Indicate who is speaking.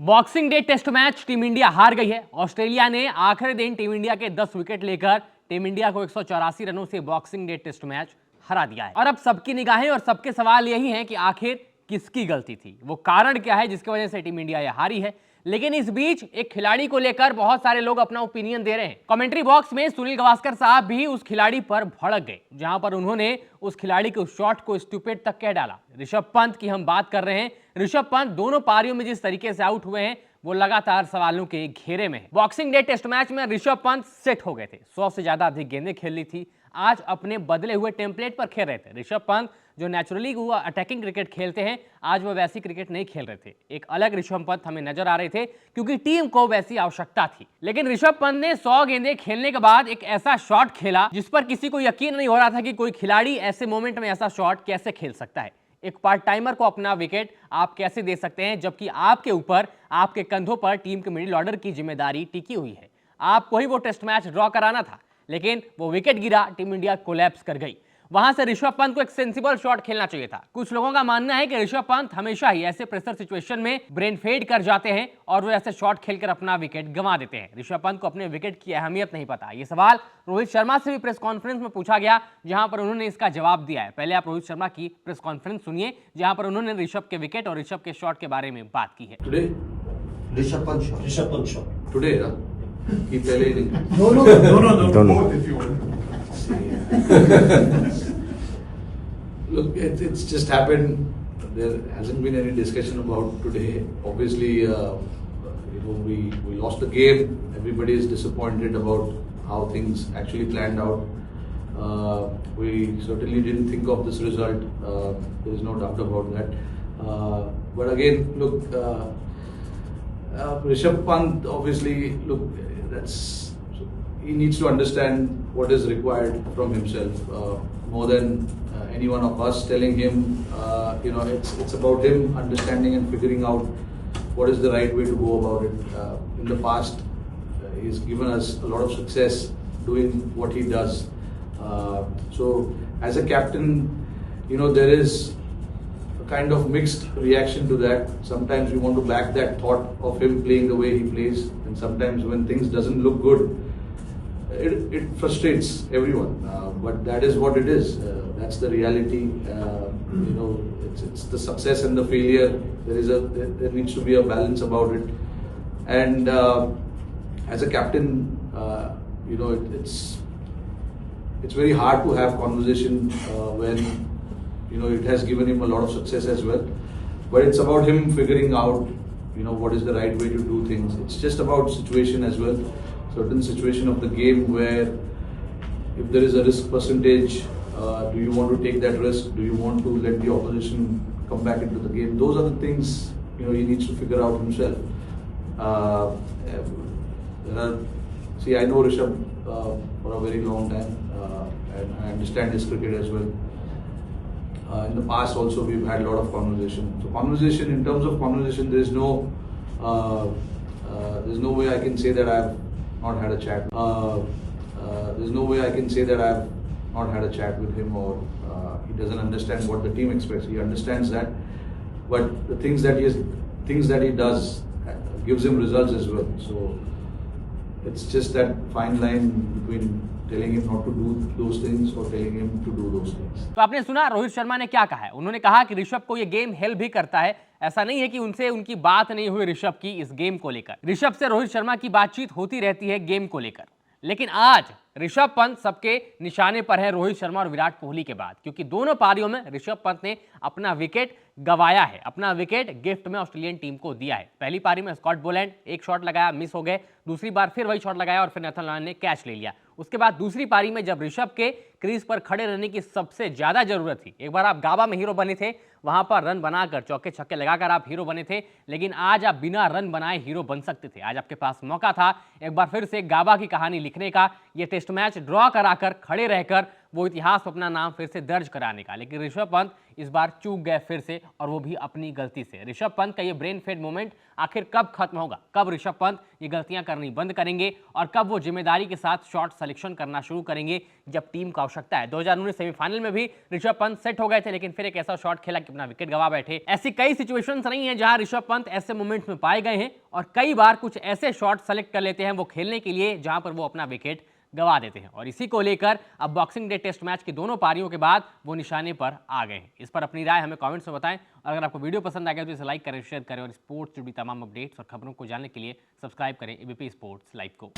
Speaker 1: Boxing day test match team India हार गई है। ऑस्ट्रेलिया ने आखिरी दिन टीम इंडिया के 10 विकेट लेकर टीम इंडिया को 184 रनों से बॉक्सिंग डे टेस्ट मैच हरा दिया है। और अब सबकी निगाहें और सबके सवाल यही हैं कि आखिर किसकी गलती थी, वो कारण क्या है जिसकी वजह से टीम इंडिया ये हारी है। लेकिन इस बीच एक खिलाड़ी को लेकर बहुत सारे लोग अपना ओपिनियन दे रहे हैं। कमेंट्री बॉक्स में सुनील गावस्कर साहब भी उस खिलाड़ी पर भड़क गए, जहां पर उन्होंने उस खिलाड़ी के उस शॉट को स्टूपिड तक कह डाला। ऋषभ पंत की हम बात कर रहे हैं। ऋषभ पंत दोनों पारियों में जिस तरीके से आउट हुए हैं वो लगातार सवालों के घेरे में है। बॉक्सिंग डे टेस्ट मैच में ऋषभ पंत सेट हो गए थे, 100 से ज्यादा अधिक गेंदें खेल ली थी। आज अपने बदले हुए टेम्पलेट पर खेल रहे थे। ऋषभ पंत जो नेचुरली हुआ अटैकिंग क्रिकेट खेलते हैं, आज वो वैसी क्रिकेट नहीं खेल रहे थे। एक अलग ऋषभ पंत हमें नजर आ रहे थे क्योंकि टीम को वैसी आवश्यकता थी। लेकिन ऋषभ पंत ने 100 गेंदें खेलने के बाद एक ऐसा शॉट खेला जिस पर किसी को यकीन नहीं हो रहा था कि कोई खिलाड़ी ऐसे मोमेंट में ऐसा शॉट कैसे खेल सकता है। एक पार्ट टाइमर को अपना विकेट आप कैसे दे सकते हैं, जबकि आपके ऊपर, आपके कंधों पर टीम के मिडिल ऑर्डर की जिम्मेदारी टिकी हुई है। आपको ही वो टेस्ट मैच ड्रॉ कराना था, लेकिन वो विकेट गिरा, टीम इंडिया कोलैप्स कर गई। वहां से ऋषभ पंत को एक सेंसिबल शॉट खेलना चाहिए था। कुछ लोगों का मानना है कि ऋषभ पंत हमेशा ही ऐसे प्रेशर सिचुएशन में ब्रेन फेड कर जाते हैं और वो ऐसे शॉट खेलकर अपना विकेट गंवा देते हैं। ऋषभ पंत को अपने विकेट की अहमियत नहीं पता। ये सवाल रोहित शर्मा से भी प्रेस कॉन्फ्रेंस में पूछा गया, जहां पर उन्होंने इसका जवाब दिया है। पहले आप रोहित शर्मा की प्रेस कॉन्फ्रेंस सुनिए, जहां पर उन्होंने ऋषभ के विकेट और ऋषभ के शॉट के बारे में बात की है।
Speaker 2: Rishabh Pant shot.
Speaker 3: Today, huh? He pehले ही नहीं.
Speaker 2: No.
Speaker 4: Both if you want.
Speaker 3: Look, it's just happened. There hasn't been any discussion about today. Obviously, we lost the game. Everybody is disappointed about how things actually planned out. We certainly didn't think of this result. There is no doubt about that. But again, look, Rishabh Pant, obviously, look, he needs to understand what is required from himself more than any one of us telling him. It's about him understanding and figuring out what is the right way to go about it. In the past, he's given us a lot of success doing what he does. So, as a captain, there is a kind of mixed reaction to that. Sometimes we want to back that thought of him playing the way he plays, and sometimes when things doesn't look good, it frustrates everyone. But that is what it is. That's the reality. It's the success and the failure. There needs to be a balance about it. And as a captain, it's very hard to have conversation when it has given him a lot of success as well. But it's about him figuring out what is the right way to do things. It's just about situation as well. Certain situation of the game where if there is a risk percentage, do you want to take that risk? Do you want to let the opposition come back into the game? Those are the things he needs to figure out himself. I know Rishabh for a very long time, and I understand his cricket as well. In the past also we've had a lot of conversation. So conversation, in terms of conversation, there's no way I can say that I've not had a chat. There's no way I can say that I've not had a chat with him, or he doesn't understand what the team expects. He understands that, but the things that he does gives him results as well. So it's just that fine line between telling him not to do those things or telling him to do those things.
Speaker 1: तो आपने सुना रोहित शर्मा ने क्या कहा है। उन्होंने कहा कि ऋषभ को ये गेम हेल्प भी करता है। ऐसा नहीं है कि उनकी बात नहीं हुई ऋषभ की इस गेम को लेकर। ऋषभ से रोहित शर्मा की बातचीत होती रहती है गेम को लेकर। लेकिन आज ऋषभ पंत सबके निशाने पर है रोहित शर्मा और विराट कोहली के बाद, क्योंकि दोनों पारियों में ऋषभ पंत ने अपना विकेट गवाया है। अपना विकेट गिफ्ट में ऑस्ट्रेलियन टीम को दिया है। पहली पारी में स्कॉट बोलैंड एक शॉट लगाया, मिस हो गए। दूसरी बार फिर वही शॉट लगाया और फिर नेथन लॉयन ने कैच ले लिया। उसके बाद दूसरी पारी में जब ऋषभ के क्रीज पर खड़े रहने की सबसे ज्यादा जरूरत थी, एक बार आप गाबा में हीरो बने थे, वहां पर रन बनाकर चौके छक्के लगाकर आप हीरो बने थे, लेकिन आज आप बिना रन बनाए हीरो बन सकते थे। आज आपके पास मौका था एक बार फिर से गाबा की कहानी लिखने का। ये टेस्ट मैच ड्रॉ कराकर, खड़े रहकर वो इतिहास में अपना नाम फिर से दर्ज कराने का। लेकिन ऋषभ पंत इस बार चूक गए फिर से, और वो भी अपनी गलती से। ऋषभ पंत का ये ब्रेन फेड मोमेंट आखिर कब खत्म होगा? कब ऋषभ पंत ये गलतियां करनी बंद करेंगे और कब वो जिम्मेदारी के साथ शॉट सिलेक्शन करना शुरू करेंगे जब टीम को आवश्यकता है? 2019 सेमीफाइनल में भी ऋषभ पंत सेट हो गए थे, लेकिन फिर एक ऐसा शॉट खेला कि अपना विकेट गवा बैठे। ऐसी कई सिचुएशंस रही हैं जहां ऋषभ पंत ऐसे मोमेंट्स में पाए गए हैं, और कई बार कुछ ऐसे शॉट सेलेक्ट कर लेते हैं वो खेलने के लिए जहां पर वो अपना विकेट गवा देते हैं। और इसी को लेकर अब बॉक्सिंग डे टेस्ट मैच की दोनों पारियों के बाद वो निशाने पर आ गए हैं। इस पर अपनी राय हमें कमेंट्स में बताएं, और अगर आपको वीडियो पसंद आ गया तो इसे लाइक करें, शेयर करें, और स्पोर्ट्स से जुड़ी तमाम अपडेट्स और खबरों को जानने के लिए सब्सक्राइब करें एबीपी स्पोर्ट्स लाइव को।